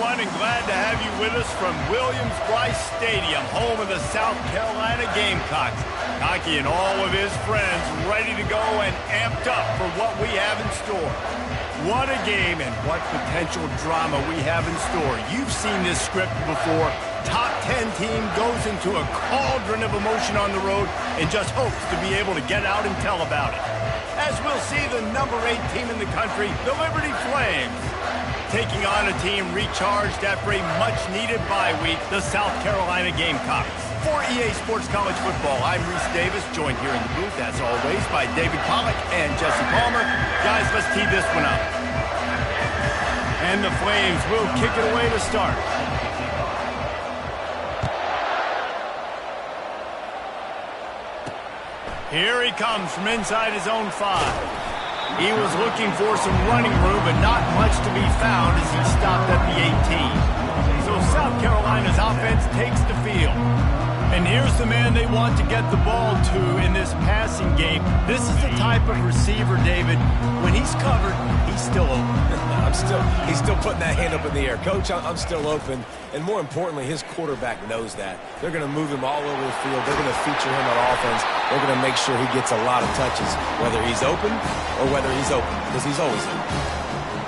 everyone, and glad to have you with us from Williams-Brice Stadium, home of the South Carolina Gamecocks. Cocky and all of his friends ready to go and amped up for what we have in store. What a game and what potential drama we have in store. You've seen this script before. Top 10 team goes into a cauldron of emotion on the road and just hopes to be able to get out and tell about it. As we'll see the number 8 team in the country, the Liberty Flames, taking on a team recharged after a much-needed bye week, the South Carolina Gamecocks. For EA Sports College Football, I'm Reese Davis, joined here in the booth, as always, by David Pollack and Jesse Palmer. Guys, let's tee this one up. And the Flames will kick it away to start. Here he comes from inside his own 5. He was looking for some running room, but not much to be found as he stopped at the 18. So South Carolina's offense takes the field. And here's the man they want to get the ball to in this passing game. This is the type of receiver, David, when he's covered, he's still open. He's still putting that hand up in the air. Coach, I'm still open. And more importantly, his quarterback knows that. They're going to move him all over the field. They're going to feature him on offense. They're going to make sure he gets a lot of touches, whether he's open or whether he's open, because he's always open.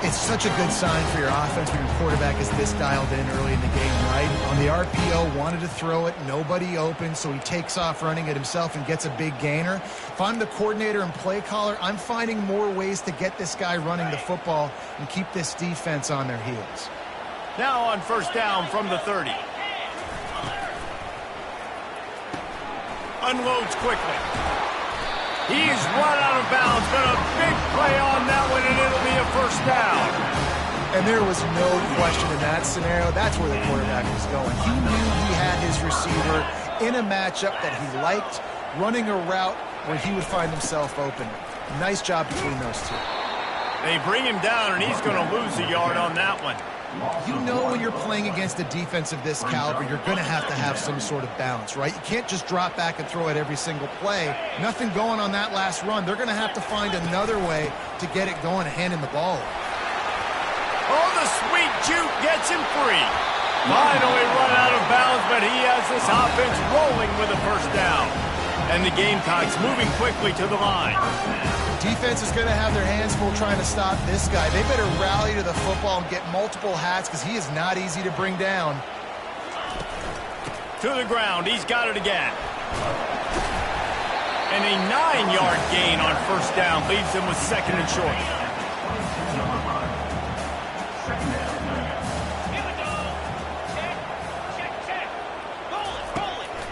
It's such a good sign for your offense when your quarterback is this dialed in early in the game, right? On the RPO, wanted to throw it, nobody open, so he takes off running it himself and gets a big gainer. If I'm the coordinator and play caller, I'm finding more ways to get this guy running the football and keep this defense on their heels. Now on first down from the 30. Unloads quickly. He's run out of bounds, but a big play on that one, and it'll be a first down. And there was no question in that scenario. That's where the quarterback was going. He knew he had his receiver in a matchup that he liked, running a route where he would find himself open. Nice job between those two. They bring him down, and he's going to lose a yard on that one. You know when you're playing against a defense of this caliber, you're going to have some sort of balance, right? You can't just drop back and throw it every single play. Nothing going on that last run. They're going to have to find another way to get it going and handing the ball. Oh, the sweet juke gets him free. Finally run out of bounds, but he has this offense rolling with a first down. And the Gamecocks moving quickly to the line. Defense is going to have their hands full trying to stop this guy. They better rally to the football and get multiple hats because he is not easy to bring down. To the ground. He's got it again. And a 9-yard gain on first down leaves them with second and short.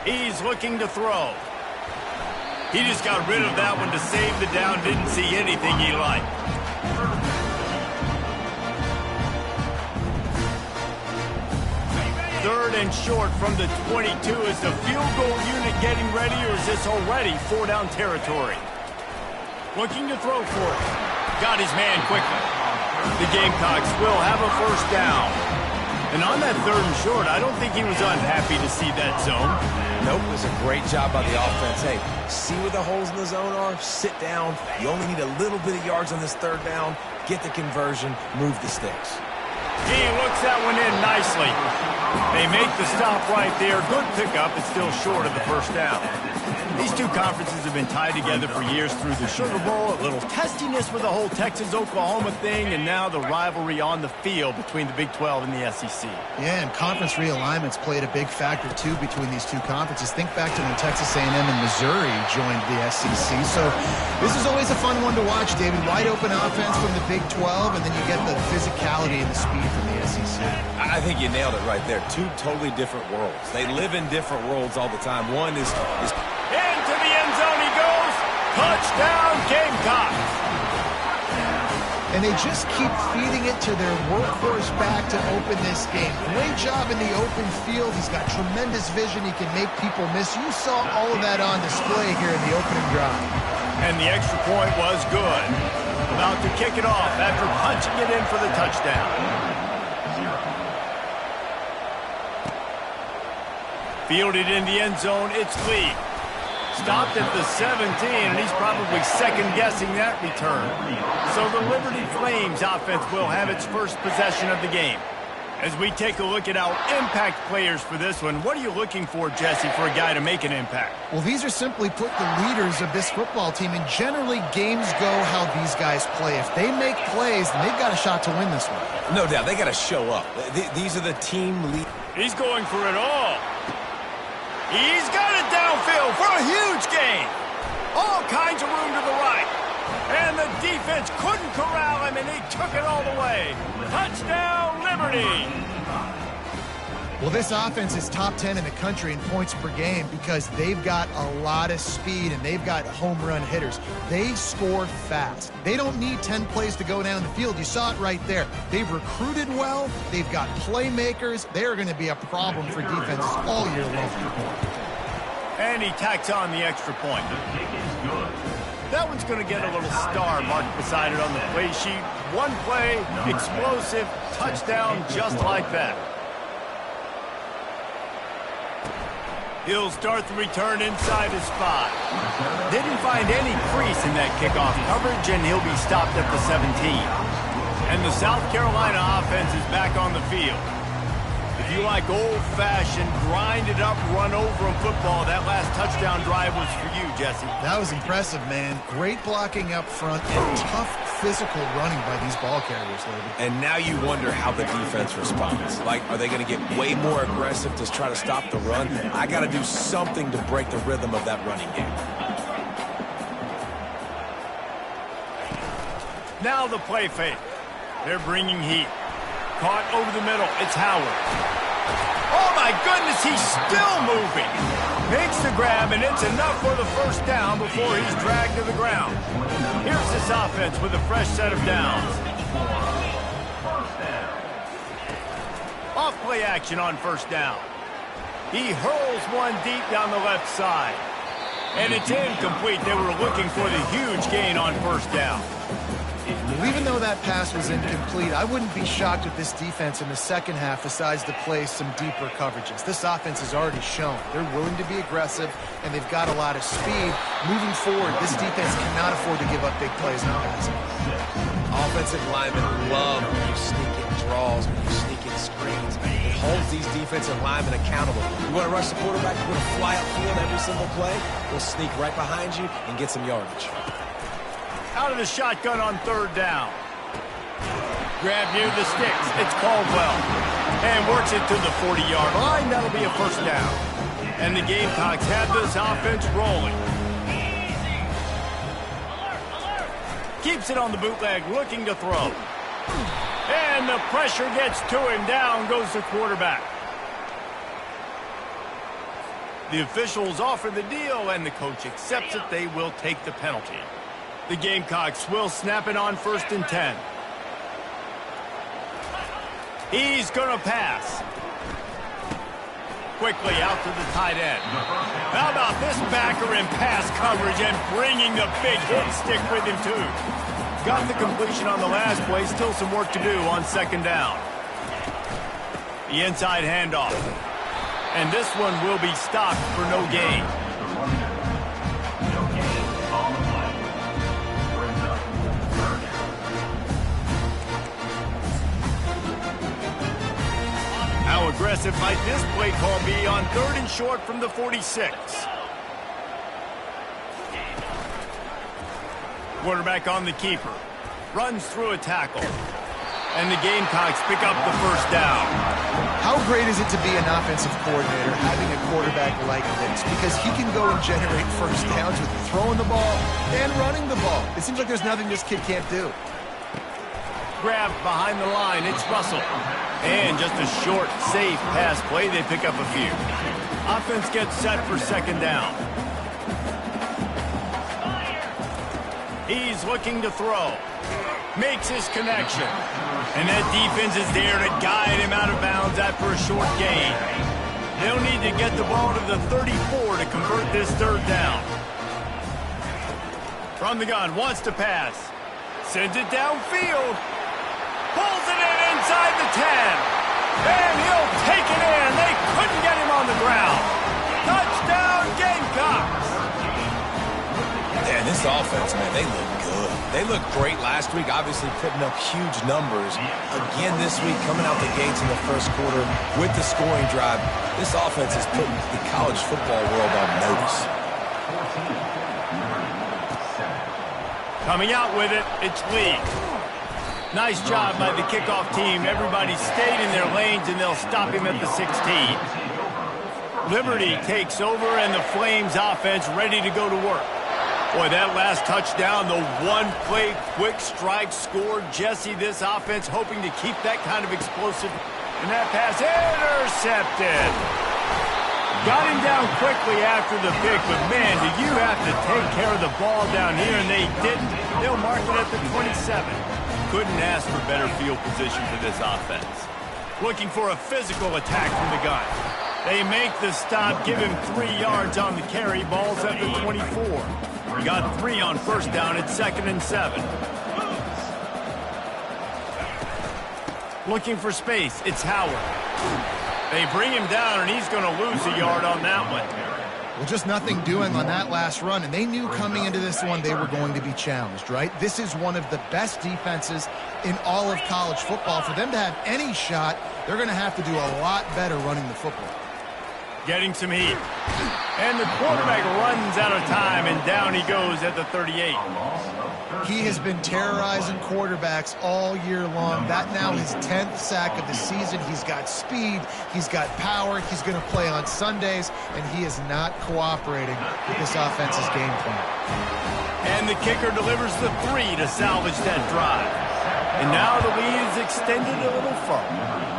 He's looking to throw. He just got rid of that one to save the down. Didn't see anything he liked. Third and short from the 22. Is the field goal unit getting ready, or is this already 4-down territory? Looking to throw for it. Got his man quickly. The Gamecocks will have a first down. And on that third and short, I don't think he was unhappy to see that zone. Nope, it was a great job by the offense. Hey, see where the holes in the zone are? Sit down. You only need a little bit of yards on this third down. Get the conversion. Move the sticks. He looks that one in nicely. They make the stop right there. Good pickup. It's still short of the first down. These two conferences have been tied together for years through the Sugar Bowl, a little testiness with the whole Texas-Oklahoma thing, and now the rivalry on the field between the Big 12 and the SEC. Yeah, and conference realignments played a big factor, too, between these two conferences. Think back to when Texas A&M and Missouri joined the SEC. So this is always a fun one to watch, David. Wide open offense from the Big 12, and then you get the physicality and the speed from the SEC. I think you nailed it right there. Two totally different worlds. They live in different worlds all the time. One is into the end zone he goes. Touchdown, Gamecocks. And they just keep feeding it to their workhorse back to open this game. Great job in the open field. He's got tremendous vision. He can make people miss. You saw all of that on display here in the opening drive. And the extra point was good. About to kick it off after punching it in for the touchdown. Fielded in the end zone, it's Lee. Stopped at the 17, and he's probably second-guessing that return. So the Liberty Flames offense will have its first possession of the game. As we take a look at our impact players for this one, what are you looking for, Jesse, for a guy to make an impact? Well, these are simply put the leaders of this football team, and generally games go how these guys play. If they make plays, then they've got a shot to win this one. No doubt, they got to show up. These are the team lead. He's going for it all. He's got it downfield for a huge gain. All kinds of room to the right. And the defense couldn't corral him, and he took it all the way. Touchdown, Liberty! Well, this offense is top 10 in the country in points per game because they've got a lot of speed and they've got home run hitters. They score fast. They don't need 10 plays to go down the field. You saw it right there. They've recruited well. They've got playmakers. They're going to be a problem for defenses all year long. And he tacks on the extra point. That one's going to get a little star marked beside it on the play sheet. One play, explosive, touchdown just like that. He'll start the return inside his spot. Didn't find any crease in that kickoff coverage, and he'll be stopped at the 17. And the South Carolina offense is back on the field. If you like old-fashioned, grind-it-up, run-over-'em football, that last touchdown drive was for you, Jesse. That was impressive, man. Great blocking up front and tough physical running by these ball carriers, David. And now you wonder how the defense responds. Like, are they going to get way more aggressive to try to stop the run? I got to do something to break the rhythm of that running game. Now the play fake. They're bringing heat. Caught over the middle. It's Howard. Oh, my goodness, he's still moving. Makes the grab, and it's enough for the first down before he's dragged to the ground. Here's this offense with a fresh set of downs. Off play action on first down. He hurls one deep down the left side. And it's incomplete. They were looking for the huge gain on first down. Well, even though that pass was incomplete, I wouldn't be shocked if this defense in the second half decides to play some deeper coverages. This offense has already shown they're willing to be aggressive, and they've got a lot of speed. Moving forward, this defense cannot afford to give up big plays now. Offensive linemen love when you sneak in draws, when you sneak in screens. It holds these defensive linemen accountable. You want to rush the quarterback, you want to fly upfield every single play, we'll sneak right behind you and get some yardage. Out of the shotgun on third down. Grab near the sticks. It's Caldwell. And works it to the 40-yard line. That'll be a first down. And the Gamecocks have this offense rolling. Keeps it on the bootleg, looking to throw. And the pressure gets to him. Down goes the quarterback. The officials offer the deal, and the coach accepts it. They will take the penalty. The Gamecocks will snap it on 1st and 10. He's going to pass. Quickly out to the tight end. How about this backer in pass coverage and bringing the big hit stick with him, too. Got the completion on the last play. Still some work to do on second down. The inside handoff. And this one will be stopped for no gain. How aggressive might this play call be on 3rd and short from the 46? Quarterback on the keeper. Runs through a tackle. And the Gamecocks pick up the first down. How great is it to be an offensive coordinator having a quarterback like this? Because he can go and generate first downs with throwing the ball and running the ball. It seems like there's nothing this kid can't do. Grabbed behind the line. It's Russell. And just a short, safe pass play. They pick up a few. Offense gets set for second down. He's looking to throw. Makes his connection. And that defense is there to guide him out of bounds after a short gain. They'll need to get the ball to the 34 to convert this third down. From the gun, wants to pass. Sends it downfield. Pulls it in inside the 10. And he'll take it in. They couldn't get him on the ground. Touchdown, Gamecocks. Yeah, this offense, man, they look good. They looked great last week, obviously putting up huge numbers. Again this week, coming out the gates in the first quarter with the scoring drive. This offense is putting the college football world on notice. Coming out with it, it's Lee. Nice job by the kickoff team. Everybody stayed in their lanes, and they'll stop him at the 16. Liberty takes over, and the Flames offense ready to go to work. Boy, that last touchdown, the one-play quick strike scored. Jesse, this offense hoping to keep that kind of explosive. And that pass intercepted. Got him down quickly after the pick, but man, do you have to take care of the ball down here, and they didn't. They'll mark it at the 27. Couldn't ask for better field position for this offense. Looking for a physical attack from the gun. They make the stop, give him 3 yards on the carry. Ball's at the 24. We got 3 on first down. It's 2nd and 7. Looking for space. It's Howard. They bring him down, and he's going to lose a yard on that one. Well, just nothing doing on that last run, and they knew coming into this one they were going to be challenged, right? This is one of the best defenses in all of college football. For them to have any shot, they're going to have to do a lot better running the football. Getting some heat. And the quarterback runs out of time, and down he goes at the 38. He has been terrorizing quarterbacks all year long. That now his 10th sack of the season. He's got speed. He's got power. He's going to play on Sundays, and he is not cooperating with this offense's game plan. And the kicker delivers the 3 to salvage that drive. And now the lead is extended a little further.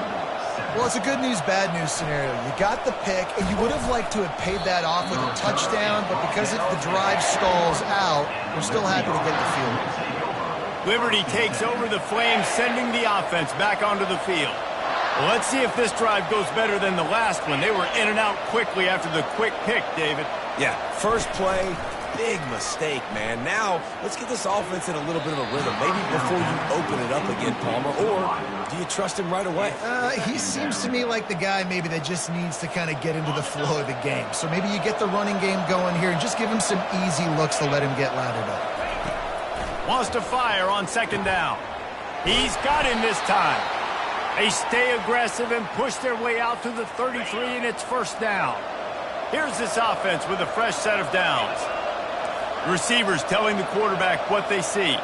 Well, it's a good news, bad news scenario. You got the pick, and you would have liked to have paid that off with a touchdown, but because the drive stalls out, we're still happy to get the field. Liberty takes over the Flames, sending the offense back onto the field. Well, let's see if this drive goes better than the last one. They were in and out quickly after the quick pick, David. Yeah, first play, big mistake, man. Now, let's get this offense in a little bit of a rhythm. Maybe before you open it up again, Palmer, or do you trust him right away? He seems to me like the guy maybe that just needs to kind of get into the flow of the game. So maybe you get the running game going here and just give him some easy looks to let him get lathered up. Wants to fire on 2nd down. He's got him this time. They stay aggressive and push their way out to the 33, and it's 1st down. Here's this offense with a fresh set of downs. Receivers telling the quarterback what they see.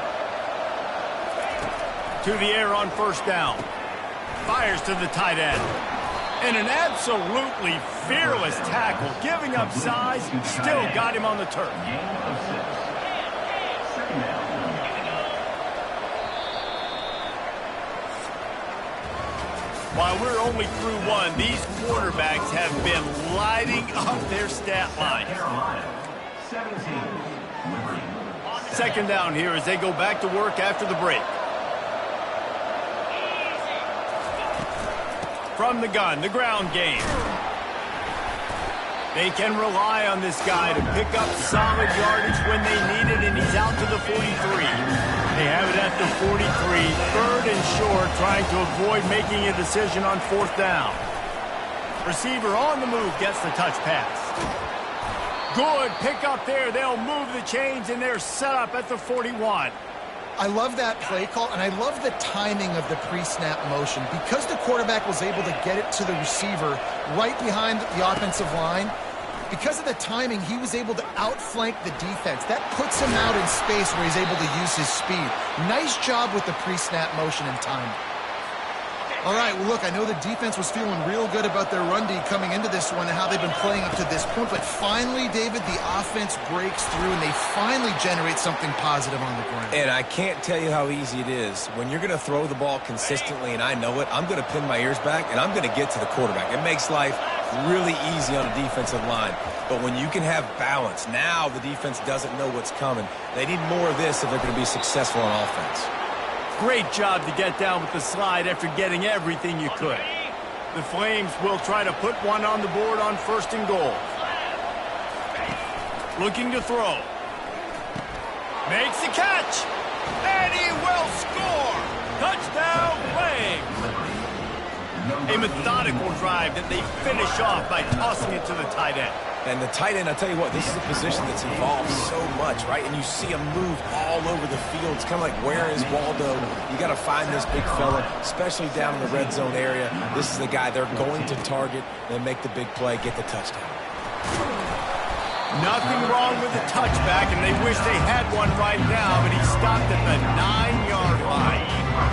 To the air on 1st down. Fires to the tight end. And an absolutely fearless tackle. Giving up size, still got him on the turf. While we're only through 1, these quarterbacks have been lighting up their stat line. 2nd down here as they go back to work after the break. From the gun, the ground game. They can rely on this guy to pick up solid yardage when they need it, and he's out to the 43. They have it at the 43, 3rd and short, trying to avoid making a decision on 4th down. Receiver on the move gets the touch pass. Good pick up there. They'll move the chains, and they're set up at the 41. I love that play call, and I love the timing of the pre-snap motion. Because the quarterback was able to get it to the receiver right behind the offensive line, because of the timing, he was able to outflank the defense. That puts him out in space where he's able to use his speed. Nice job with the pre-snap motion and timing. All right, well, look, I know the defense was feeling real good about their run D coming into this one and how they've been playing up to this point, but finally, David, the offense breaks through and they finally generate something positive on the ground. And I can't tell you how easy it is. When you're going to throw the ball consistently, and I know it, I'm going to pin my ears back, and I'm going to get to the quarterback. It makes life really easy on a defensive line. But when you can have balance, now the defense doesn't know what's coming. They need more of this if they're going to be successful on offense. Great job to get down with the slide after getting everything you could. The Flames will try to put one on the board on 1st and goal. Looking to throw. Makes the catch. And he will score. Touchdown, Flames. A methodical drive that they finish off by tossing it to the tight end. And the tight end, I tell you what, this is a position that's evolved so much, right? And you see him move all over the field. It's kind of like, where is Waldo? You got to find this big fella, especially down in the red zone area. This is the guy they're going to target and make the big play, get the touchdown. Nothing wrong with the touchback, and they wish they had one right now, but he stopped at the 9-yard line.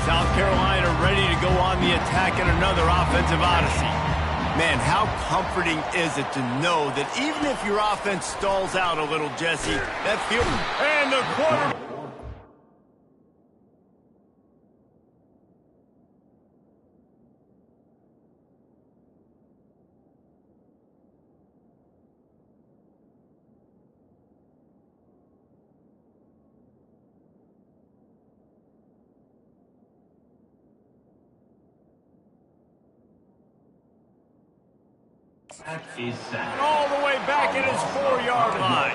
South Carolina ready to go on the attack in another offensive odyssey. Man, how comforting is it to know that even if your offense stalls out a little, Jesse, that field and the quarterback. All the way back at his 4-yard line.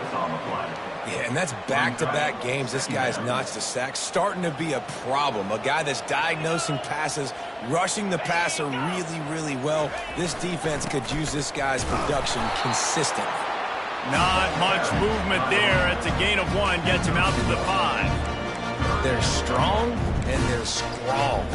Yeah, and that's back-to-back games. This guy's notched a sack, starting to be a problem. A guy that's diagnosing passes, rushing the passer really, really well. This defense could use this guy's production consistently. Not much movement there. It's a gain of 1, gets him out to the 5. They're strong and they're strong.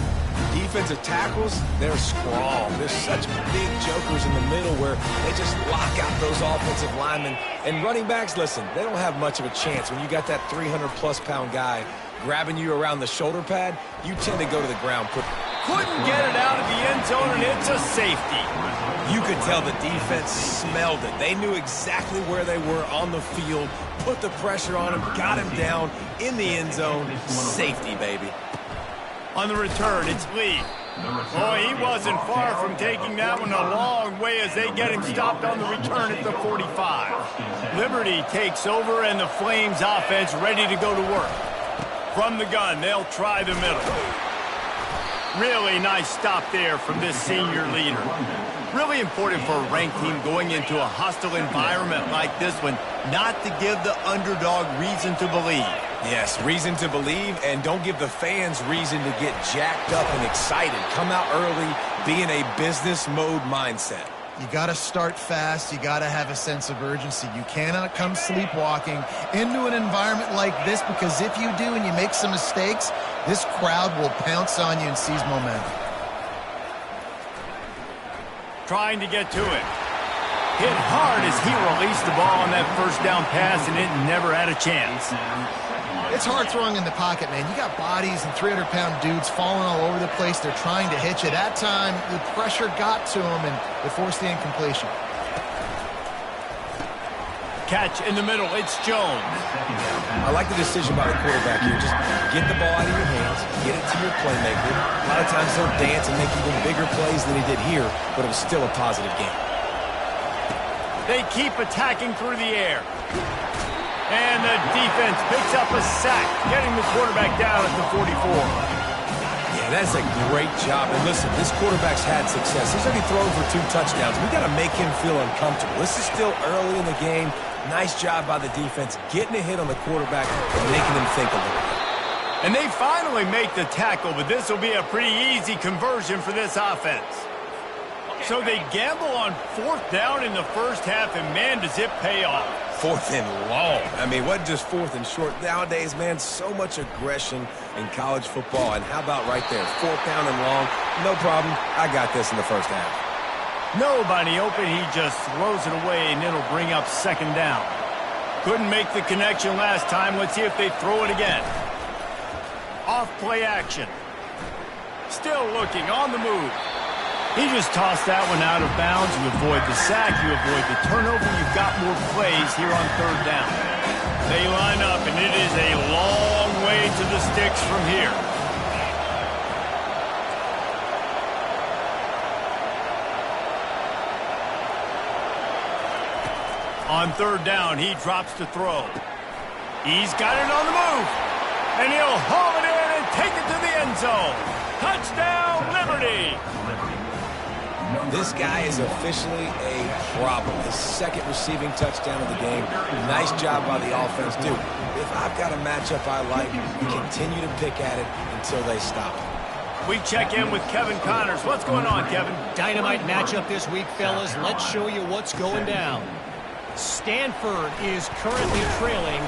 Defensive tackles, they're strong. There's such big jokers in the middle where they just lock out those offensive linemen. And running backs, listen, they don't have much of a chance. When you got that 300-plus pound guy grabbing you around the shoulder pad, you tend to go to the ground. Couldn't get it out of the end zone, and it's a safety. You could tell the defense smelled it. They knew exactly where they were on the field, put the pressure on him, got him down in the end zone. Safety, baby. On the return, it's Lee. Boy, he wasn't far from taking that one a long way as they get him stopped on the return at the 45. Liberty takes over, and the Flames offense ready to go to work. From the gun, they'll try the middle. Really nice stop there from this senior leader. Really important for a ranked team going into a hostile environment like this one, not to give the underdog reason to believe. Yes, reason to believe, and don't give the fans reason to get jacked up and excited. Come out early, be in a business mode mindset. You got to start fast. You got to have a sense of urgency. You cannot come sleepwalking into an environment like this, because if you do and you make some mistakes, this crowd will pounce on you and seize momentum. Trying to get to it. Hit hard as he released the ball on that first down pass, and it never had a chance. It's hard throwing in the pocket, man. You got bodies and 300-pound dudes falling all over the place. They're trying to hit you. That time, the pressure got to them, and they forced the incompletion. Catch in the middle. It's Jones. I like the decision by the quarterback here. Just get the ball out of your hands, get it to your playmaker. A lot of times they'll dance and make even bigger plays than he did here, but it was still a positive game. They keep attacking through the air. And the defense picks up a sack, getting the quarterback down at the 44. Yeah, that's a great job. And listen, this quarterback's had success. He's already thrown for 2 touchdowns. We got to make him feel uncomfortable. This is still early in the game. Nice job by the defense, getting a hit on the quarterback and making him think a little bit. And they finally make the tackle, but this will be a pretty easy conversion for this offense. So they gamble on 4th down in the first half, and man, does it pay off. 4th and long. I mean, what just 4th and short? Nowadays, man, so much aggression in college football. And how about right there? 4th down and long. No problem. I got this in the first half. Nobody open. He just throws it away, and it'll bring up 2nd down. Couldn't make the connection last time. Let's see if they throw it again. Off play action. Still looking on the move. He just tossed that one out of bounds. You avoid the sack, you avoid the turnover. You've got more plays here on 3rd down. They line up, and it is a long way to the sticks from here. On 3rd down, he drops to throw. He's got it on the move. And he'll haul it in and take it to the end zone. Touchdown, Liberty! This guy is officially a problem. His 2nd receiving touchdown of the game. Nice job by the offense, too. If I've got a matchup I like, we continue to pick at it until they stop it. We check in with Kevin Connors. What's going on, Kevin? Dynamite matchup this week, fellas. Let's show you what's going down. Stanford is currently trailing,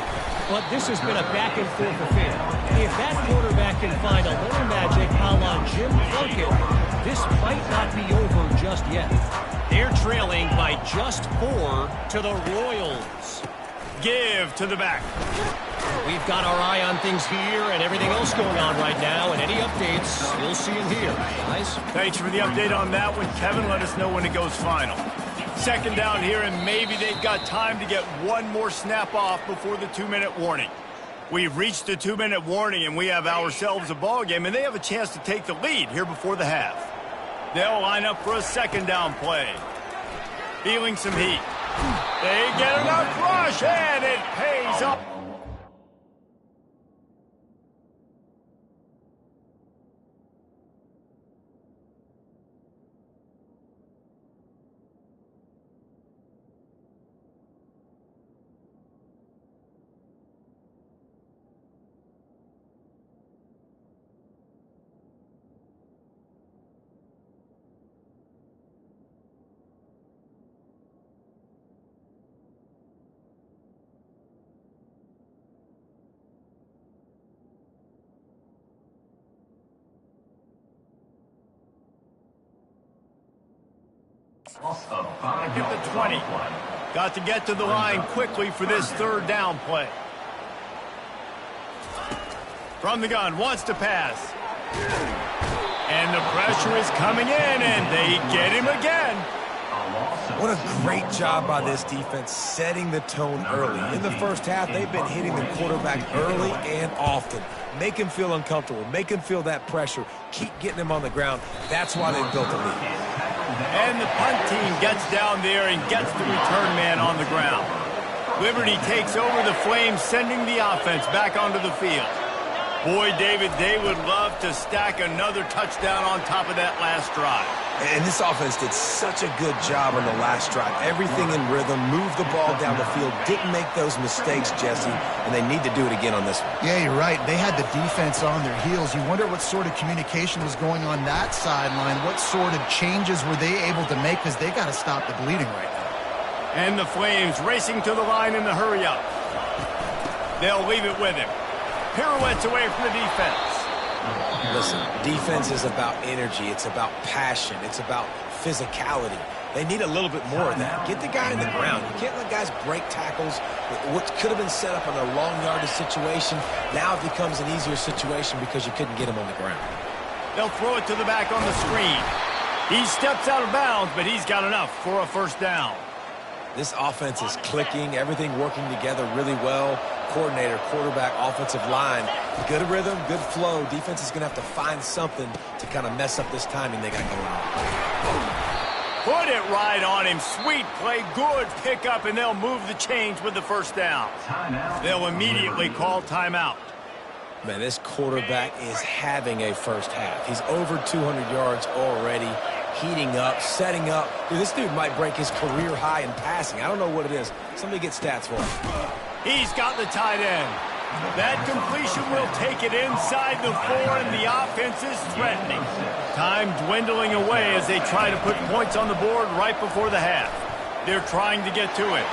but this has been a back-and-forth affair. If that quarterback can find a little magic a la Jim Plunkett, this might not be over just yet. They're trailing by just 4 to the Royals. Give to the back. We've got our eye on things here and everything else going on right now, and any updates, you'll see them here, guys. Thanks for the update on that one, Kevin. Let us know when it goes final. Second down here, and maybe they've got time to get one more snap off before the 2-minute warning. We've reached the 2-minute warning, and we have ourselves a ball game, and they have a chance to take the lead here before the half. They'll line up for a second down play. Feeling some heat. They get enough rush, and it pays off. Get the 20. Got to get to the line quickly for this third down play. From the gun, wants to pass. And the pressure is coming in, and they get him again. What a great job by this defense setting the tone early. In the first half, they've been hitting the quarterback early and often. Make him feel uncomfortable. Make him feel that pressure. Keep getting him on the ground. That's why they've built a lead. And the punt team gets down there and gets the return man on the ground. Liberty takes over the Flames, sending the offense back onto the field. Boy, David, they would love to stack another touchdown on top of that last drive. And this offense did such a good job on the last drive. Everything in rhythm, moved the ball down the field, didn't make those mistakes, Jesse, and they need to do it again on this one. Yeah, you're right. They had the defense on their heels. You wonder what sort of communication was going on that sideline. What sort of changes were they able to make, because they got to stop the bleeding right now. And the Flames racing to the line in the hurry-up. They'll leave it with him. Pirouettes away from the defense. Listen, defense is about energy. It's about passion. It's about physicality. They need a little bit more of that. Get the guy in the ground. You can't let guys break tackles. What could have been set up in a long yardage situation, now it becomes an easier situation because you couldn't get him on the ground. They'll throw it to the back on the screen. He steps out of bounds, but he's got enough for a first down. This offense is clicking, everything working together really well. Coordinator, quarterback, offensive line, good rhythm, good flow. Defense is going to have to find something to kind of mess up this timing they got going on. Put it right on him. Sweet play, good pickup, and they'll move the chains with the first down. They'll immediately call timeout. Man, this quarterback is having a first half. He's over 200 yards already, heating up, setting up. Dude, this dude might break his career high in passing. I don't know what it is. Somebody get stats for him. He's got the tight end. That completion will take it inside the 4, and the offense is threatening. Time dwindling away as they try to put points on the board right before the half. They're trying to get to it.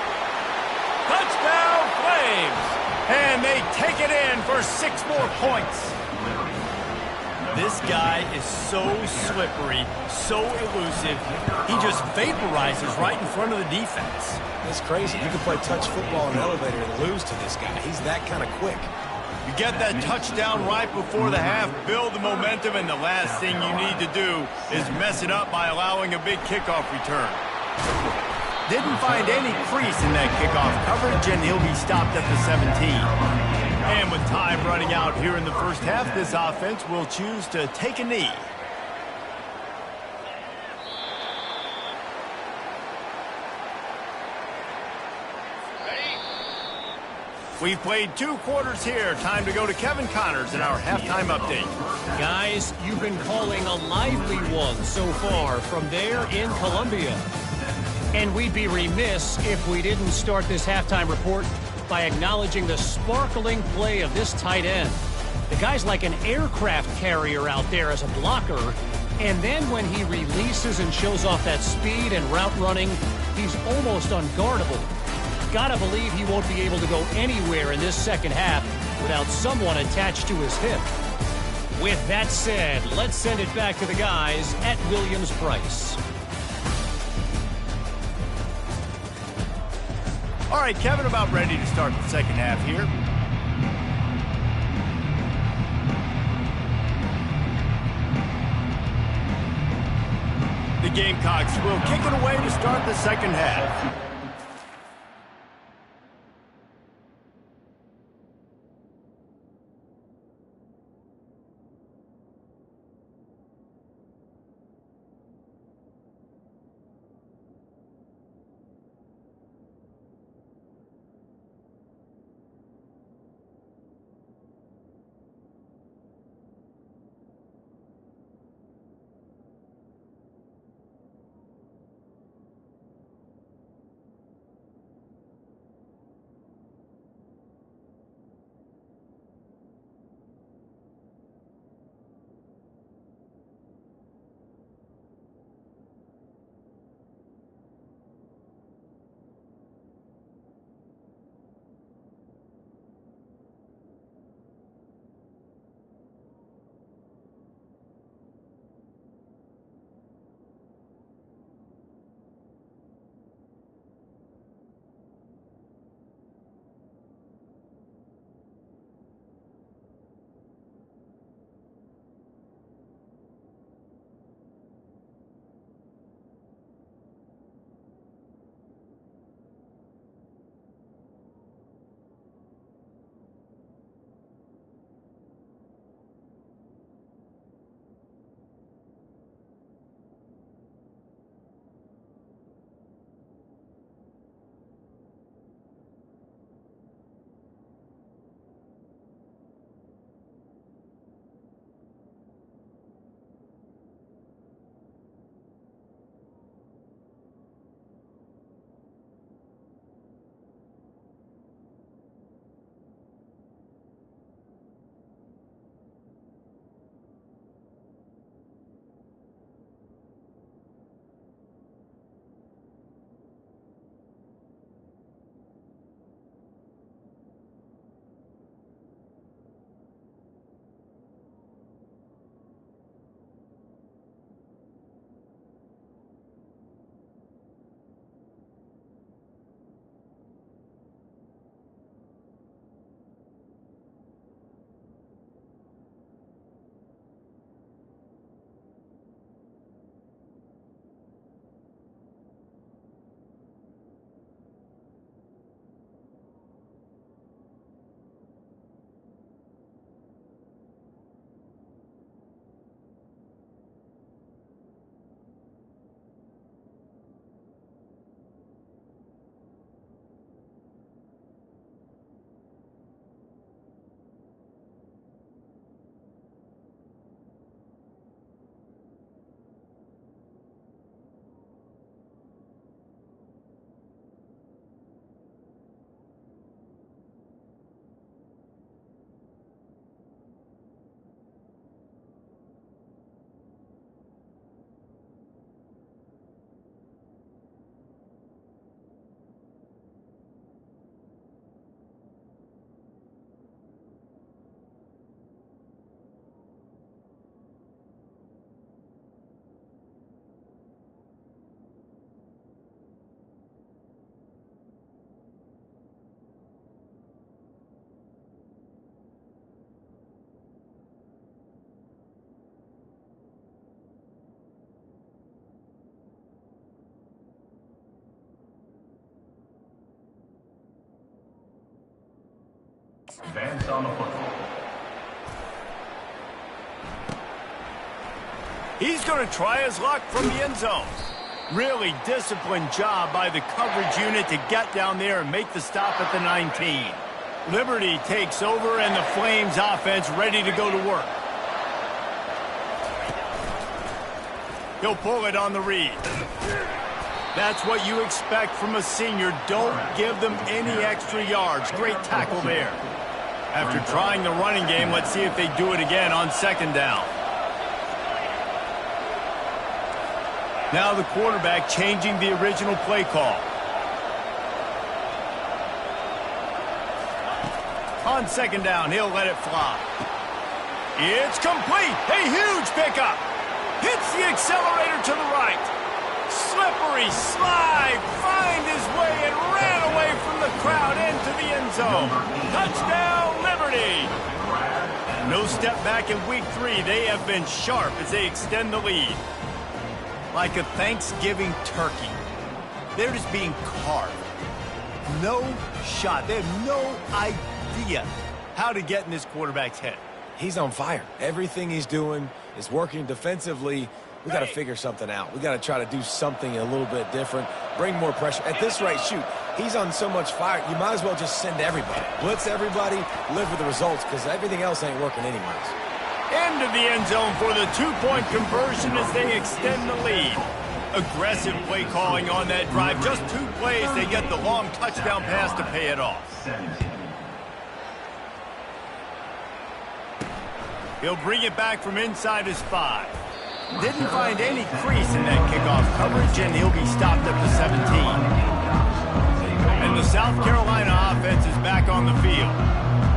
Touchdown, Flames! And they take it in for 6 more points. This guy is so slippery, so elusive. He just vaporizes right in front of the defense. It's crazy. You can play touch football in an elevator and lose to this guy. He's that kind of quick. You get that touchdown right before the half, build the momentum, and the last thing you need to do is mess it up by allowing a big kickoff return. Didn't find any crease in that kickoff coverage, and he'll be stopped at the 17. And with time running out here in the first half, this offense will choose to take a knee. We've played 2 quarters here. Time to go to Kevin Connors in our halftime update. Guys, you've been calling a lively one so far from there in Columbia. And we'd be remiss if we didn't start this halftime report by acknowledging the sparkling play of this tight end. The guy's like an aircraft carrier out there as a blocker, and then when he releases and shows off that speed and route running, he's almost unguardable. got to believe he won't be able to go anywhere in this second half without someone attached to his hip. With that said, let's send it back to the guys at Williams-Brice. All right, Kevin, about ready to start the second half here. The Gamecocks will kick it away to start the second half. Advance on the football. He's going to try his luck from the end zone. Really disciplined job by the coverage unit to get down there and make the stop at the 19. Liberty takes over and the Flames offense ready to go to work. He'll pull it on the read. That's what you expect from a senior. Don't give them any extra yards. Great tackle there. After trying the running game, let's see if they do it again on second down. Now the quarterback changing the original play call. On second down, he'll let it fly. It's complete. A huge pickup. Hits the accelerator to the right. Slippery slide. Find his way and ran away from the crowd into the end zone. Touchdown, Liberty. No step back in week 3. They have been sharp as they extend the lead. Like a Thanksgiving turkey. They're just being carved. No shot. They have no idea how to get in this quarterback's head. He's on fire. Everything he's doing is working defensively. We got to figure something out. We got to try to do something a little bit different, bring more pressure. At this rate, shoot, he's on so much fire, you might as well just send everybody. Blitz everybody, live with the results, because everything else ain't working anyways. Into the end zone for the 2-point conversion as they extend the lead. Aggressive play calling on that drive. Just 2 plays, they get the long touchdown pass to pay it off. He'll bring it back from inside his 5. Didn't find any crease in that kickoff coverage, and he'll be stopped at the 17. And the South Carolina offense is back on the field.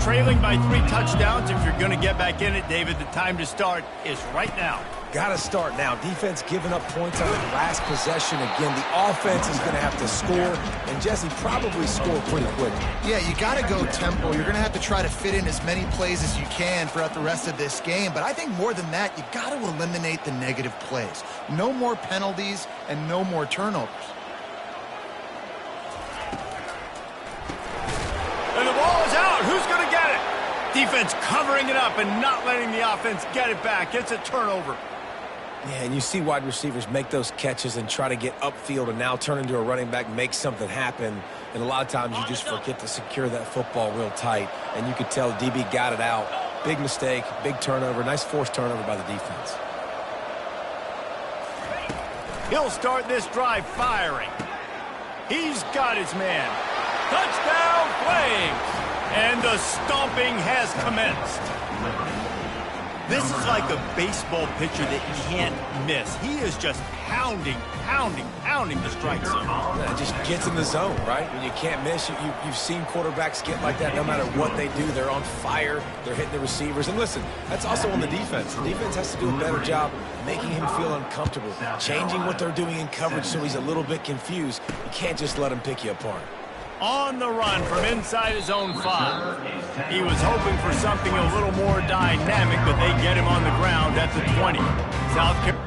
Trailing by 3 touchdowns. If you're going to get back in it, David, the time to start is right now. Got to start now. Defense giving up points on the last possession. Again, the offense is going to have to score, and Jesse probably score pretty quick. Yeah, you got to go tempo. You're going to have to try to fit in as many plays as you can throughout the rest of this game. But I think more than that, you got to eliminate the negative plays. No more penalties and no more turnovers. And the ball is out. Who's going to get it? Defense covering it up and not letting the offense get it back. It's a turnover. Yeah, and you see wide receivers make those catches and try to get upfield and now turn into a running back, make something happen. And a lot of times you just forget to secure that football real tight. And you could tell DB got it out. Big mistake, big turnover, nice forced turnover by the defense. He'll start this drive firing. He's got his man. Touchdown, Flames! And the stomping has commenced. This is like a baseball pitcher that can't miss. He is just pounding the strike zone. Yeah, it just gets in the zone, right? When you can't miss, you've seen quarterbacks get like that no matter what they do. They're on fire. They're hitting the receivers. And listen, that's also on the defense. The defense has to do a better job making him feel uncomfortable, changing what they're doing in coverage so he's a little bit confused. You can't just let him pick you apart. On the run from inside his own 5. He was hoping for something a little more dynamic, but they get him on the ground at the 20. South Carolina.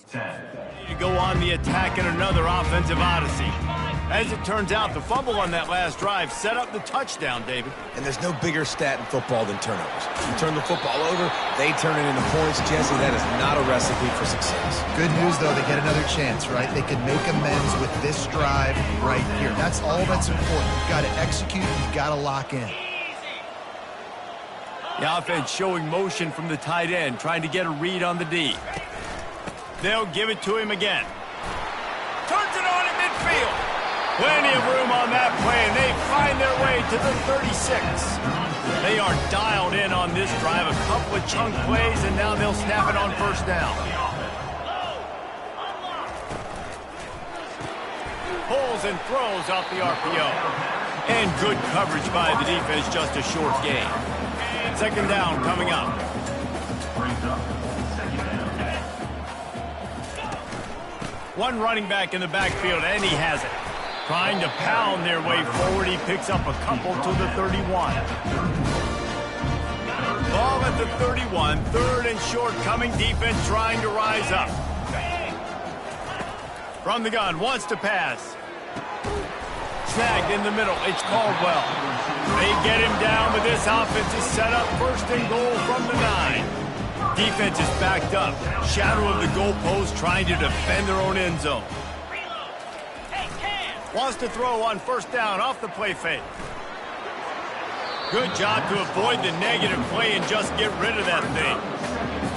10. To go on the attack in another offensive odyssey. As it turns out, the fumble on that last drive set up the touchdown, David. And there's no bigger stat in football than turnovers. You turn the football over, they turn it into points. Jesse, that is not a recipe for success. Good news, though, they get another chance, right? They can make amends with this drive right here. That's all that's important. You've got to execute. You've got to lock in. The offense showing motion from the tight end, trying to get a read on the D. They'll give it to him again. Turns it on at midfield. Plenty of room on that play, and they find their way to the 36. They are dialed in on this drive. A couple of chunk plays, and now they'll snap it on first down. Pulls and throws off the RPO. And good coverage by the defense, just a short gain. Second down coming up. One running back in the backfield, and he has it. Trying to pound their way forward, he picks up a couple to the 31. Ball at the 31, third and short, coming defense trying to rise up. From the gun, wants to pass. Snagged in the middle, it's Caldwell. They get him down, but this offense is set up first and goal from the 9. Defense is backed up. Shadow of the goalpost trying to defend their own end zone. Wants to throw on first down off the play fake. Good job to avoid the negative play and just get rid of that thing.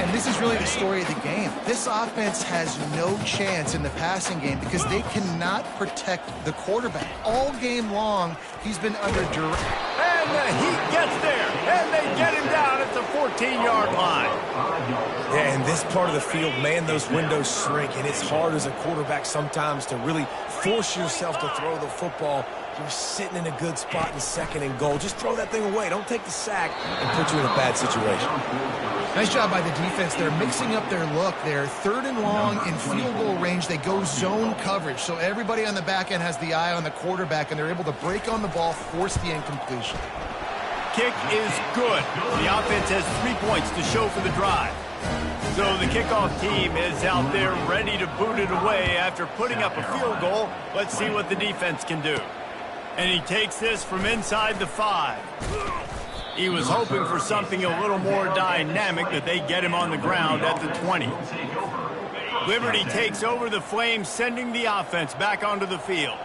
And this is really the story of the game. This offense has no chance in the passing game because they cannot protect the quarterback. All game long, he's been under duress. And the Heat gets there, and they get him down at the 14-yard line. Yeah, in this part of the field, man, those windows shrink, and it's hard as a quarterback sometimes to really force yourself to throw the football. You're sitting in a good spot in second and goal. Just throw that thing away. Don't take the sack and put you in a bad situation. Nice job by the defense. They're mixing up their look. They're third and long in field goal range. They go zone coverage. So everybody on the back end has the eye on the quarterback, and they're able to break on the ball, force the incompletion. Kick is good. The offense has 3 points to show for the drive. So the kickoff team is out there ready to boot it away after putting up a field goal. Let's see what the defense can do. And he takes this from inside the 5. He was hoping for something a little more dynamic, that they get him on the ground at the 20. Liberty takes over the Flames, sending the offense back onto the field.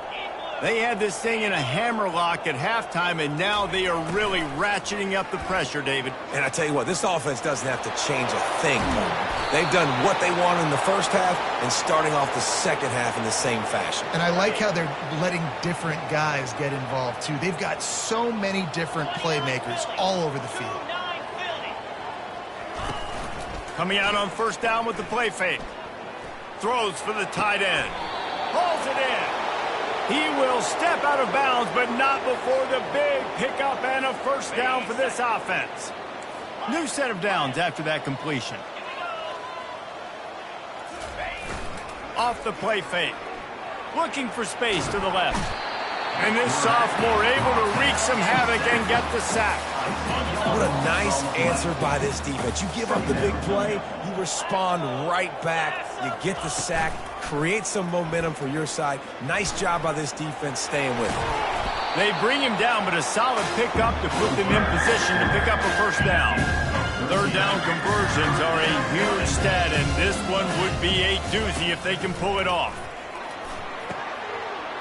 They had this thing in a hammerlock at halftime, and now they are really ratcheting up the pressure, David. And I tell you what, this offense doesn't have to change a thing. They've done what they wanted in the first half and starting off the second half in the same fashion. And I like how they're letting different guys get involved, too. They've got so many different playmakers all over the field. Coming out on first down with the play fake. Throws for the tight end. Pulls it in. He will step out of bounds, but not before the big pickup and a first down for this offense. New set of downs after that completion. Off the play fake. Looking for space to the left. And this sophomore able to wreak some havoc and get the sack. What a nice answer by this defense. You give up the big play, you respond right back, you get the sack, create some momentum for your side. Nice job by this defense staying with it. They bring him down, but a solid pickup to put them in position to pick up a first down. Third down conversions are a huge stat, and this one would be a doozy if they can pull it off.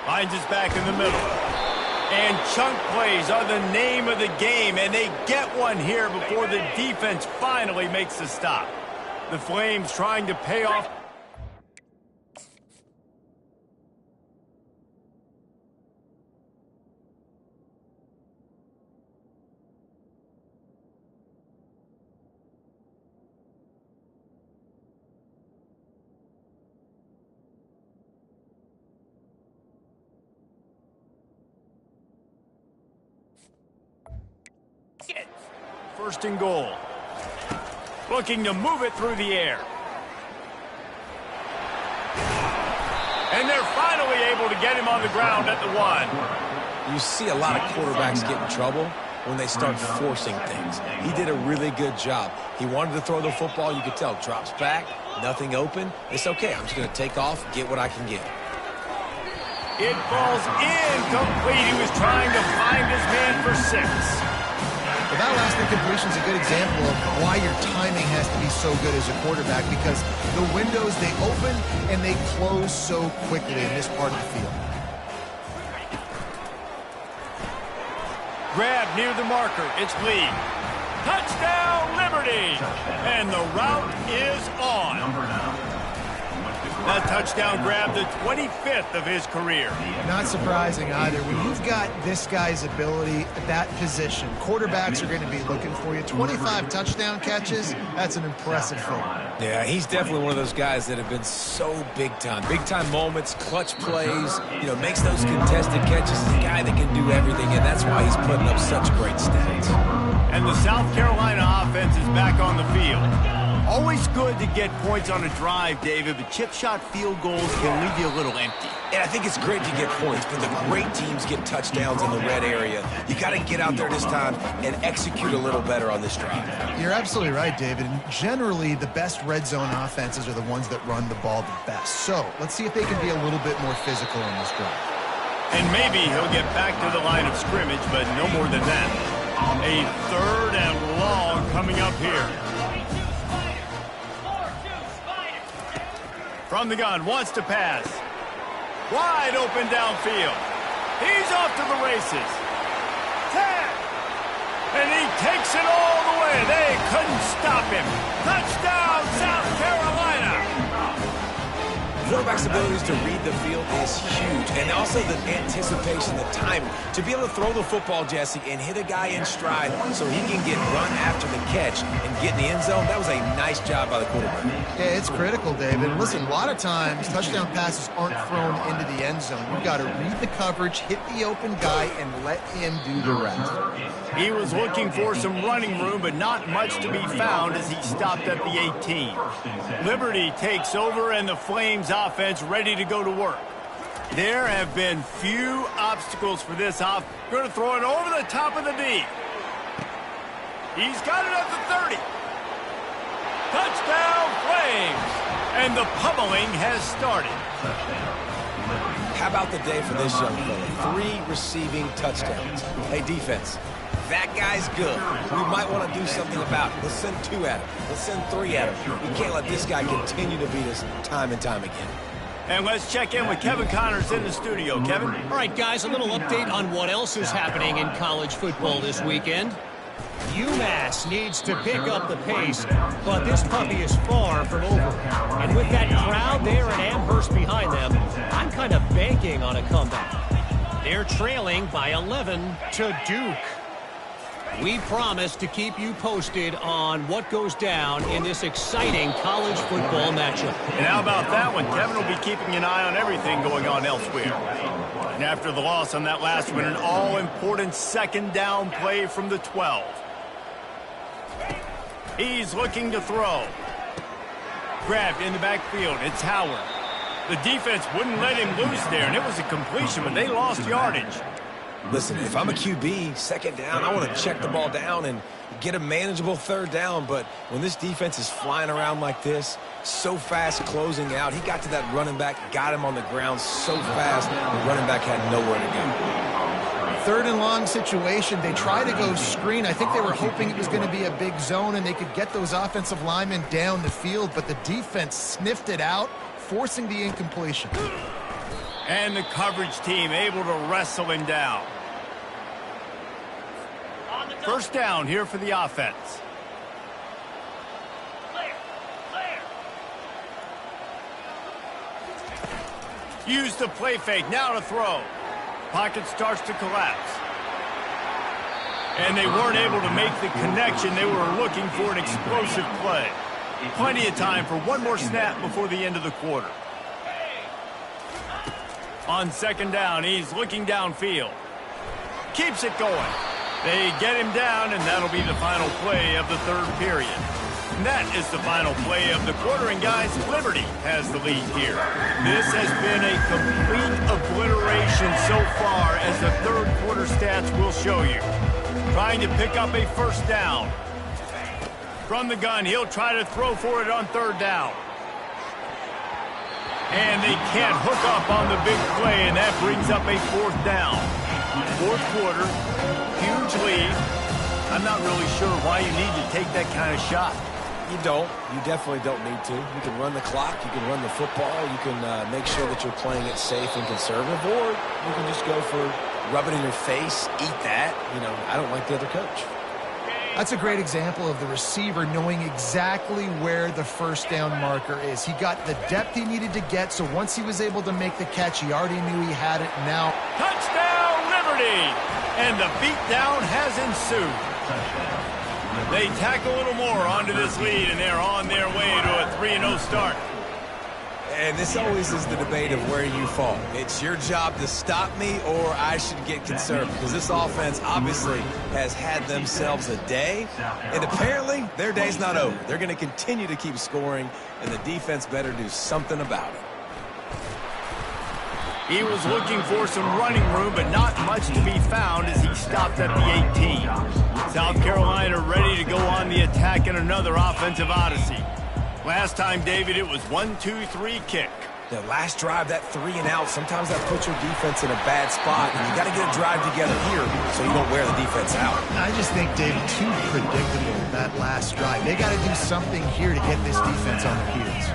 Finds his back in the middle. And chunk plays are the name of the game, and they get one here before the defense finally makes the stop. The Flames trying to pay off. First and goal. Looking to move it through the air. And they're finally able to get him on the ground at the 1. You see a lot of quarterbacks get in trouble when they start forcing things. He did a really good job. He wanted to throw the football. You could tell. Drops back, Nothing open. It's okay. I'm just going to take off, get what I can get. It falls incomplete. He was trying to find his man for 6. Well, that last incompletion is a good example of why your timing has to be so good as a quarterback, because the windows, they open and they close so quickly in this part of the field. Grab near the marker. It's Lee. Touchdown, Liberty! And the route is on. That touchdown grab, the 25th of his career. Not surprising either. When you've got this guy's ability at that position, quarterbacks are going to be looking for you. 25 touchdown catches, that's an impressive thing. Yeah, he's definitely one of those guys that have been so big time. Big time moments, clutch plays, makes those contested catches. He's a guy that can do everything, and that's why he's putting up such great stats. And the South Carolina offense is back on the field. Always good to get points on a drive, David, but chip shot field goals can leave you a little empty. And I think it's great to get points, but the great teams get touchdowns in the red area. You got to get out there this time and execute a little better on this drive. You're absolutely right, David. And generally, the best red zone offenses are the ones that run the ball the best. So let's see if they can be a little bit more physical on this drive. And maybe he'll get back to the line of scrimmage, but no more than that. A 3rd and long coming up here. From the gun, wants to pass. Wide open downfield. He's off to the races. 10. And he takes it all the way. They couldn't stop him. Touchdown, South Carolina. Quarterback's abilities to read the field is huge, and also the anticipation, the timing. To be able to throw the football, Jesse, and hit a guy in stride so he can get run after the catch and get in the end zone, that was a nice job by the quarterback. Yeah, it's critical, David. Listen, a lot of times touchdown passes aren't thrown into the end zone. You've got to read the coverage, hit the open guy, and let him do the rest. He was looking for some running room, but not much to be found as he stopped at the 18. Liberty takes over, and the Flames offense ready to go to work. There have been few obstacles for this off. Going to throw it over the top of the D. He's got it at the 30. Touchdown, Flames! And the pummeling has started. How about the day for this young fella? 3 receiving touchdowns. Hey, defense, that guy's good. We might want to do something about it. Let's send 2 at him. Let's send 3 at him. We can't let this guy continue to beat us time and time again. And let's check in with Kevin Connors in the studio. Kevin? All right, guys, a little update on what else is happening in college football this weekend. UMass needs to pick up the pace, but this puppy is far from over. And with that crowd there at Amherst behind them, I'm kind of banking on a comeback. They're trailing by 11 to Duke. We promise to keep you posted on what goes down in this exciting college football matchup. And how about that one? Kevin will be keeping an eye on everything going on elsewhere. And after the loss on that last one, an all-important 2nd down play from the 12. He's looking to throw. Grabbed in the backfield. It's Howard. The defense wouldn't let him loose there, and it was a completion, but they lost yardage. Listen, if I'm a QB, 2nd down, I want to check the ball down and get a manageable 3rd down. But when this defense is flying around like this, so fast closing out, he got to that running back, got him on the ground so fast, the running back had nowhere to go. 3rd and long situation. They try to go screen. I think they were hoping it was going to be a big zone and they could get those offensive linemen down the field, but the defense sniffed it out, forcing the incompletion. And the coverage team able to wrestle him down. 1st down here for the offense. Use the play fake. Now to throw. Pocket starts to collapse. And they weren't able to make the connection. They were looking for an explosive play. Plenty of time for one more snap before the end of the quarter. On 2nd down, he's looking downfield. Keeps it going. They get him down, and that'll be the final play of the 3rd period. And that is the final play of the quarter, and guys, Liberty has the lead here. This has been a complete obliteration so far, as the 3rd quarter stats will show you. Trying to pick up a 1st down. From the gun, he'll try to throw for it on 3rd down. And they can't hook up on the big play, and that brings up a 4th down. 4th quarter, huge lead. I'm not really sure why you need to take that kind of shot. You don't. You definitely don't need to. You can run the clock. You can run the football. You can make sure that you're playing it safe and conservative, or you can just go for rub it in your face, eat that. You know, I don't like the other coach. That's a great example of the receiver knowing exactly where the first down marker is. He got the depth he needed to get, so once he was able to make the catch, he already knew he had it. Now, touchdown, Liberty! And the beatdown has ensued. They tack a little more onto this lead, and they're on their way to a 3-0 start. And this always is the debate of where you fall. It's your job to stop me, or I should get conservative, because this offense obviously has had themselves a day, and apparently their day's not over. They're going to continue to keep scoring, and the defense better do something about it. He was looking for some running room, but not much to be found as he stopped at the 18. South Carolina ready to go on the attack in another offensive odyssey. Last time, David, it was 1-2-3 kick. The last drive, that 3 and out, sometimes that puts your defense in a bad spot, and you got to get a drive together here so you don't wear the defense out. I just think, David, too predictable, that last drive. They got to do something here to get this defense on their heels.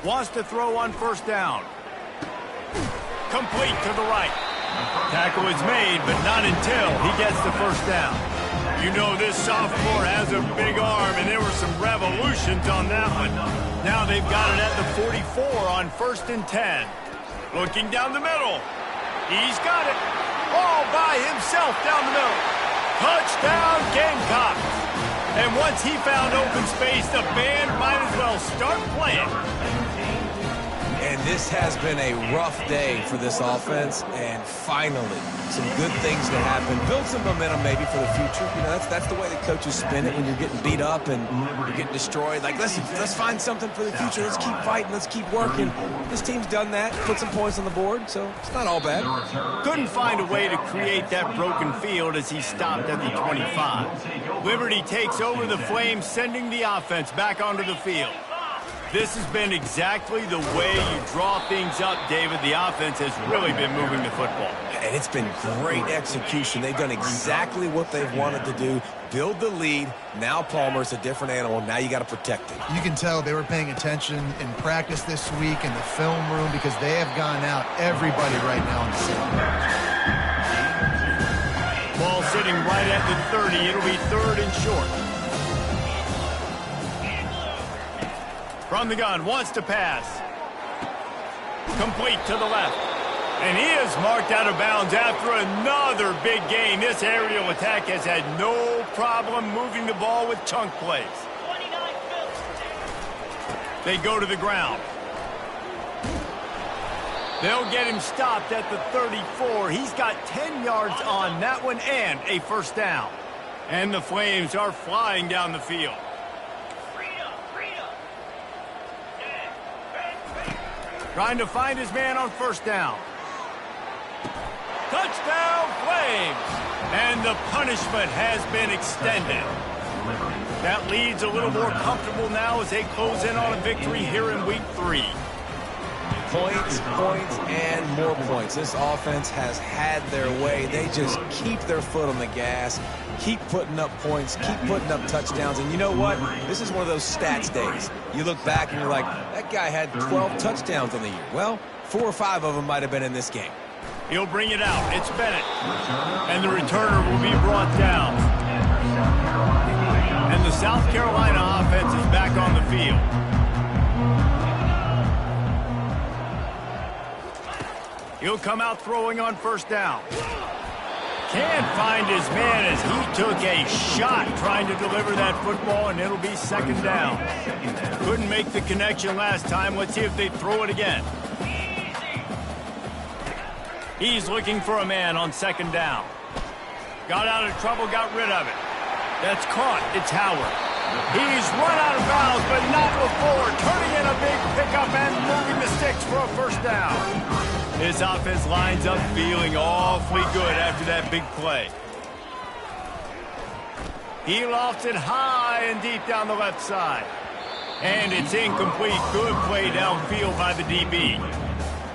Wants to throw on 1st down. Complete to the right. Tackle is made, but not until he gets the 1st down. You know this sophomore has a big arm, and there were some revolutions on that one. Now they've got it at the 44 on 1st and 10. Looking down the middle. He's got it. All by himself down the middle. Touchdown, Gamecocks. And once he found open space, the band might as well start playing. And this has been a rough day for this offense, and finally, some good things to happen. Build some momentum maybe for the future. You know, that's the way the coaches spin it when you're getting beat up and you're getting destroyed. Like, listen, let's find something for the future. Let's keep fighting. Let's keep working. This team's done that, put some points on the board, so it's not all bad. Couldn't find a way to create that broken field as he stopped at the 25. Liberty takes over the Flames, sending the offense back onto the field. This has been exactly the way you draw things up, David. The offense has really been moving the football. And it's been great execution. They've done exactly what they've wanted to do. Build the lead. Now Palmer's a different animal. Now you got to protect it. You can tell they were paying attention in practice this week in the film room because they have gone out everybody right now in the same match. Ball sitting right at the 30. It'll be 3rd and short. From the gun, wants to pass. Complete to the left. And he is marked out of bounds after another big gain. This aerial attack has had no problem moving the ball with chunk plays. They go to the ground. They'll get him stopped at the 34. He's got 10 yards on that one and a 1st down. And the Flames are flying down the field. Trying to find his man on 1st down. Touchdown, Flames! And the punishment has been extended. That lead's a little more comfortable now as they close in on a victory here in Week 3. Points, points, and more points. This offense has had their way. They just keep their foot on the gas, keep putting up points, keep putting up touchdowns. And you know what? This is one of those stats days. You look back and you're like, that guy had 12 touchdowns on the year. Well, 4 or 5 of them might have been in this game. He'll bring it out. It's Bennett. And the returner will be brought down. And the South Carolina offense is back on the field. He'll come out throwing on 1st down. Can't find his man as he took a shot trying to deliver that football, and it'll be 2nd down. Couldn't make the connection last time. Let's see if they throw it again. He's looking for a man on 2nd down. Got out of trouble, got rid of it. That's caught. It's Howard. He's run out of bounds, but not before. Turning in a big pickup and moving the sticks for a 1st down. His offense lines up feeling awfully good after that big play. He lofts it high and deep down the left side. And it's incomplete. Good play downfield by the DB.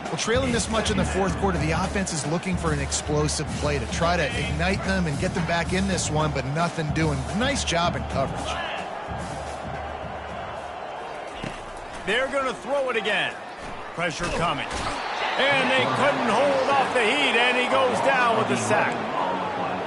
Well, trailing this much in the fourth quarter, the offense is looking for an explosive play to try to ignite them and get them back in this one, but nothing doing. Nice job in coverage. They're going to throw it again. Pressure coming. And they couldn't hold off the heat, and he goes down with the sack.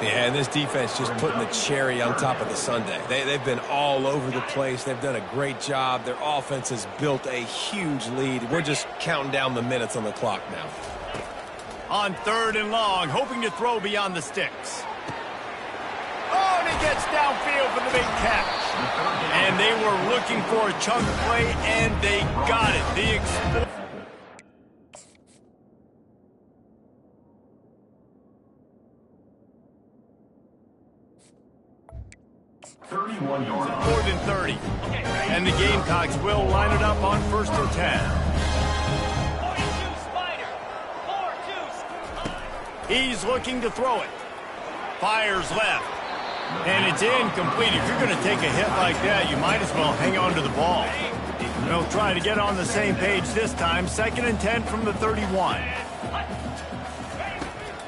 Yeah, and this defense just putting the cherry on top of the sundae. They've been all over the place. They've done a great job. Their offense has built a huge lead. We're just counting down the minutes on the clock now. On 3rd and long, hoping to throw beyond the sticks. Oh, and he gets downfield for the big catch. And they were looking for a chunk play, and they got it. The 31 yards. 4th and 30. And the Gamecocks will line it up on 1st and 10. He's looking to throw it. Fires left. And it's incomplete. If you're going to take a hit like that, you might as well hang on to the ball. They'll try to get on the same page this time. 2nd and 10 from the 31.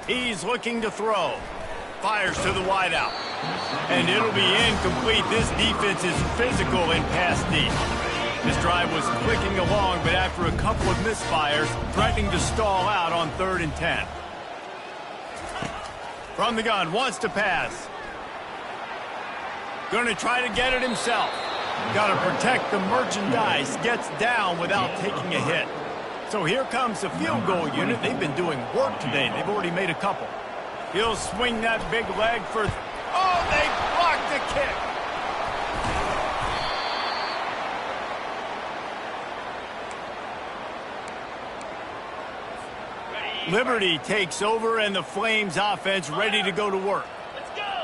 He's looking to throw. Fires to the wideout. And it'll be incomplete. This defense is physical in pass deep. This drive was clicking along, but after a couple of misfires, threatening to stall out on 3rd and 10. From the gun, wants to pass. Going to try to get it himself. Got to protect the merchandise. Gets down without taking a hit. So here comes the field goal unit. They've been doing work today. They've already made a couple. He'll swing that big leg for... Oh, they blocked the kick. Liberty takes over, and the Flames offense ready to go to work.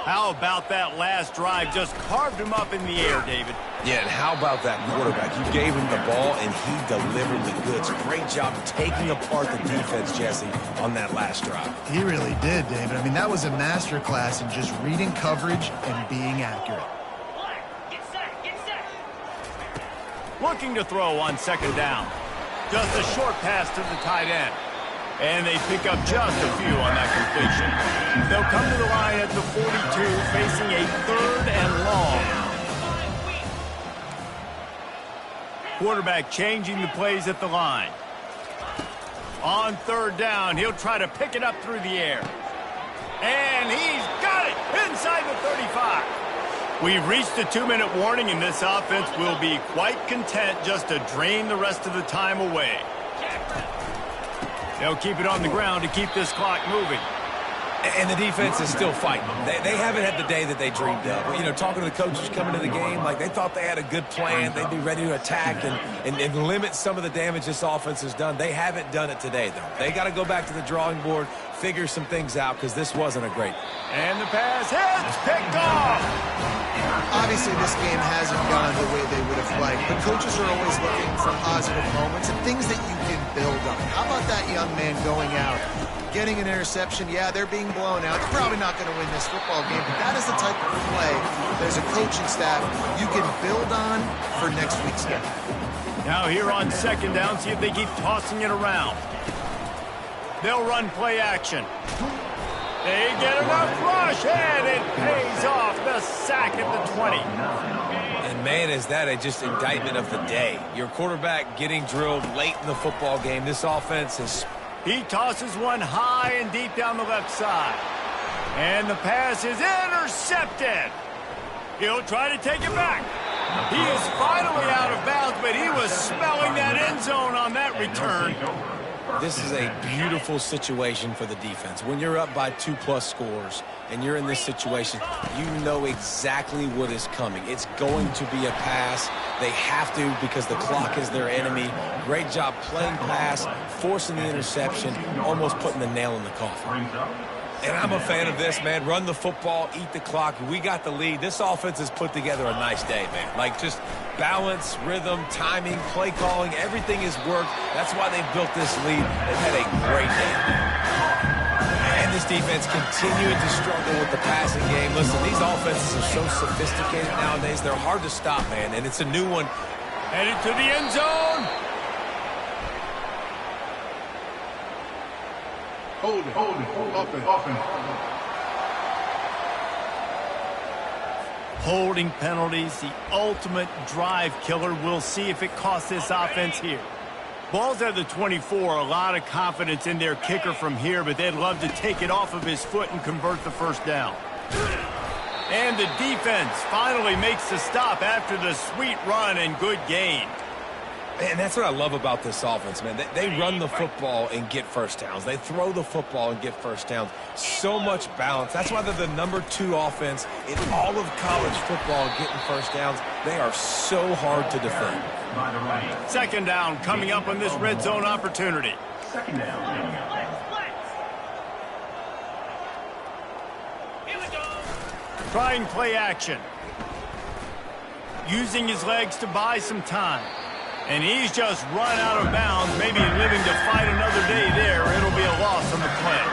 How about that last drive? Just carved him up in the air, David. Yeah, and how about that quarterback? You gave him the ball, and he delivered the goods. Great job taking apart the defense, Jesse, on that last drive. He really did, David. I mean, that was a masterclass in just reading coverage and being accurate. Looking to throw on 2nd down. Just a short pass to the tight end. And they pick up just a few on that completion. They'll come to the line at the 42, facing a 3rd and long. Quarterback changing the plays at the line. On 3rd down, he'll try to pick it up through the air. And he's got it inside the 35. We've reached the 2-minute warning, and this offense will be quite content just to drain the rest of the time away. They'll keep it on the ground to keep this clock moving. And the defense is still fighting. They haven't had the day that they dreamed of. You know, talking to the coaches coming to the game, like they thought they had a good plan. They'd be ready to attack and limit some of the damage this offense has done. They haven't done it today, though. They got to go back to the drawing board, figure some things out, because this wasn't a great. And the pass hits, picked off. Obviously, this game hasn't gone the way they would have liked, but coaches are always looking for positive moments and things that you can build on. How about that young man going out, getting an interception? Yeah, they're being blown out. They're probably not going to win this football game, but that is the type of play there's a coaching staff you can build on for next week's game. Now here on 2nd down, see if they keep tossing it around. They'll run play action. They get enough rush, and it pays off. The sack at the 20. And, man, is that a just indictment of the day. Your quarterback getting drilled late in the football game. This offense is... He tosses one high and deep down the left side. And the pass is intercepted. He'll try to take it back. He is finally out of bounds, but he was smelling that end zone on that return. This is a beautiful situation for the defense. When you're up by 2+ scores and you're in this situation, you know exactly what is coming. It's going to be a pass. They have to because the clock is their enemy. Great job playing pass, forcing the interception, almost putting the nail in the coffin. And I'm a fan of this, man. Run the football, eat the clock. We got the lead. This offense has put together a nice day, man. Like just balance, rhythm, timing, play calling, everything has worked. That's why they built this lead. They've had a great day. And this defense continuing to struggle with the passing game. Listen, these offenses are so sophisticated nowadays. They're hard to stop, man. And it's a new one Headed to the end zone. Hold it. Offense. Holding penalties, the ultimate drive killer. We'll see if it costs this offense here. Ball's at the 24. A lot of confidence in their kicker from here, but they'd love to take it off of his foot and convert the first down. And the defense finally makes the stop after the sweet run and good gain. Man, that's what I love about this offense, man. They run the football and get first downs. They throw the football and get first downs. So much balance. That's why they're the #2 offense in all of college football getting first downs. They are so hard to defend. Second down coming up on this red zone opportunity. Second down. Trying play action. Using his legs to buy some time. And he's just run out of bounds, maybe living to fight another day there. It'll be a loss on the play.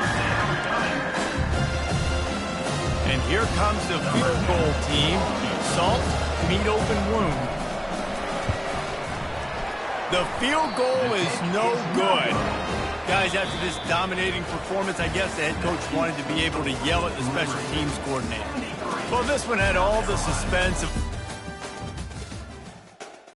And here comes the field goal team. Salt, meet open wound. The field goal is no good. Guys, after this dominating performance, I guess the head coach wanted to be able to yell at the special teams coordinator. Well, this one had all the suspense of